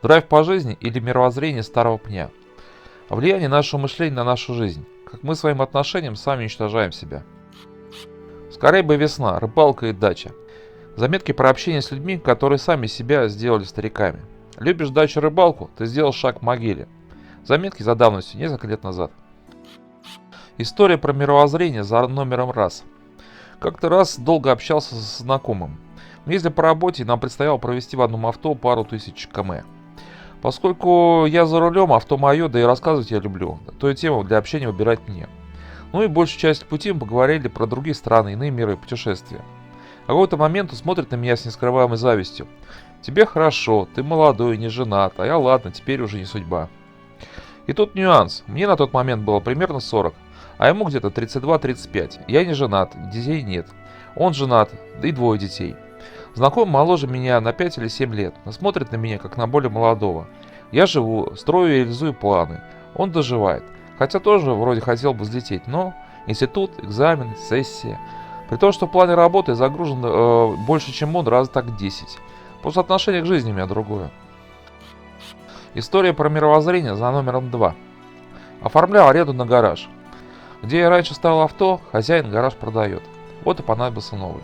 Драйв по жизни или мировоззрение старого пня? Влияние нашего мышления на нашу жизнь. Как мы своим отношением сами уничтожаем себя. Скорее бы весна, рыбалка и дача. Заметки про общение с людьми, которые сами себя сделали стариками. Любишь дачу, рыбалку, ты сделал шаг к могиле. Заметки за давностью несколько лет назад. История про мировоззрение за номером раз. Как-то раз долго общался с знакомым. Мы ездили по работе, и нам предстояло провести в одном авто пару тысяч км. Поскольку я за рулем, авто мое, да и рассказывать я люблю, то и тему для общения выбирать мне. Ну и большую часть пути мы поговорили про другие страны, иные миры и путешествия. А в какой-то момент он смотрит на меня с нескрываемой завистью. Тебе хорошо, ты молодой, не женат, а я ладно, теперь уже не судьба. И тут нюанс. Мне на тот момент было примерно 40, а ему где-то 32-35. Я не женат, детей нет. Он женат, да и двое детей. Знакомый моложе меня на 5 или 7 лет, но смотрит на меня как на более молодого. Я живу, строю и реализую планы. Он доживает. Хотя тоже вроде хотел бы взлететь, но институт, экзамен, сессия. При том, что в плане работы я загружен больше, чем он, раз так 10. Просто отношение к жизни у меня другое. История про мировоззрение за номером 2. Оформлял аренду на гараж. Где я раньше ставил авто, хозяин гараж продает. Вот и понадобился новый.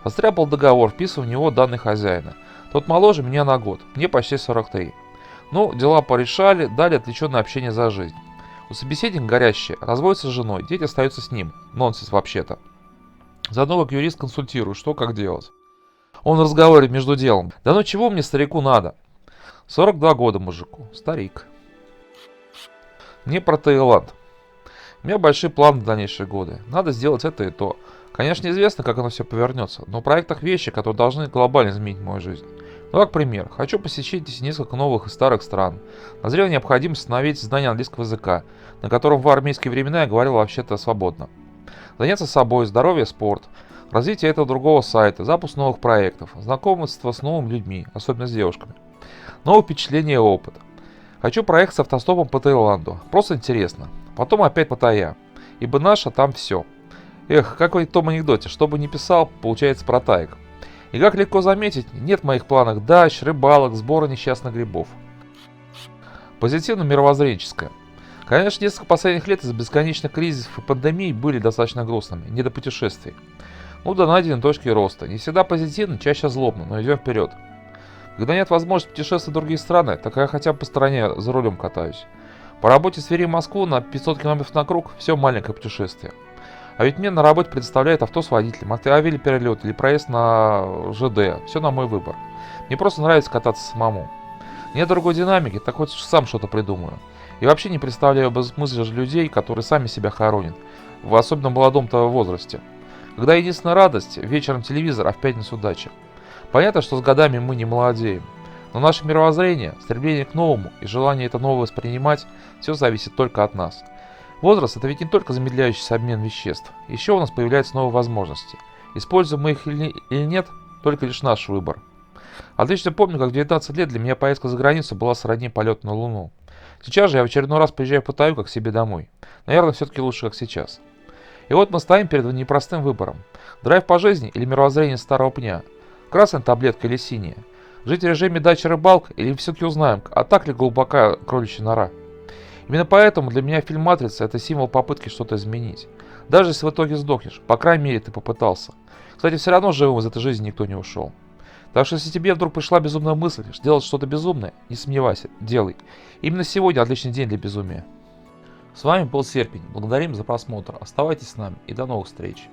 Состряпал договор, вписывая в него данные хозяина. Тот моложе меня на год, мне почти 43. Ну, дела порешали, дали отвлеченное общение за жизнь. У собеседника горящие, разводится с женой, дети остаются с ним. Нонсенс вообще-то. Заодно как юрист консультирую, что как делать. Он разговаривает между делом. Да ну чего мне старику надо? 42 года мужику, старик. Мне про Таиланд. У меня большие планы на дальнейшие годы. Надо сделать это и то. Конечно, неизвестно, как оно все повернется, но в проектах вещи, которые должны глобально изменить мою жизнь. Ну, как пример, хочу посетить несколько новых и старых стран. Назрела необходимость установить знание английского языка, на котором в армейские времена я говорил вообще-то свободно. Заняться собой, здоровье, спорт, развитие этого другого сайта, запуск новых проектов, знакомство с новыми людьми, особенно с девушками. Новые впечатления и опыт. Хочу проехать с автостопом по Таиланду, просто интересно. Потом опять Паттайя, ибо наше там все. Эх, как в том анекдоте, что бы ни писал, получается про тайг. И как легко заметить, нет в моих планах дач, рыбалок, сбора несчастных грибов. Позитивно-мировоззренческое. Конечно, несколько последних лет из-за бесконечных кризисов и пандемий были достаточно грустными, не до путешествий. Ну да найдены точки роста. Не всегда позитивно, чаще злобно, но идем вперед. Когда нет возможности путешествовать в другие страны, так я хотя бы по стране за рулем катаюсь. По работе с Твери в Москву на 500 км на круг – все маленькое путешествие. А ведь мне на работе предоставляет авто с водителем, авиаперелет или проезд на ЖД. Все на мой выбор. Мне просто нравится кататься самому. Нет другой динамики, так хоть сам что-то придумаю. И вообще не представляю бессмысленных людей, которые сами себя хоронят. В особенно молодом-то возрасте. Когда единственная радость – вечером телевизор, а в пятницу дача. Понятно, что с годами мы не молодеем. Но наше мировоззрение, стремление к новому и желание это новое воспринимать – все зависит только от нас. Возраст – это ведь не только замедляющийся обмен веществ. Еще у нас появляются новые возможности. Используем мы их или нет, только лишь наш выбор. Отлично помню, как в 19 лет для меня поездка за границу была сродни полету на Луну. Сейчас же я в очередной раз приезжаю в Паттайю как к себе домой. Наверное, все-таки лучше, как сейчас. И вот мы стоим перед непростым выбором. Драйв по жизни или мировоззрение старого пня? Красная таблетка или синяя? Жить в режиме дачи рыбалка или все-таки узнаем, а так ли глубока кроличья нора? Именно поэтому для меня фильм «Матрица» — это символ попытки что-то изменить. Даже если в итоге сдохнешь, по крайней мере ты попытался. Кстати, все равно живым из этой жизни никто не ушел. Так что если тебе вдруг пришла безумная мысль сделать что-то безумное, не сомневайся, делай. Именно сегодня отличный день для безумия. С вами был Серпень. Благодарим за просмотр. Оставайтесь с нами и до новых встреч.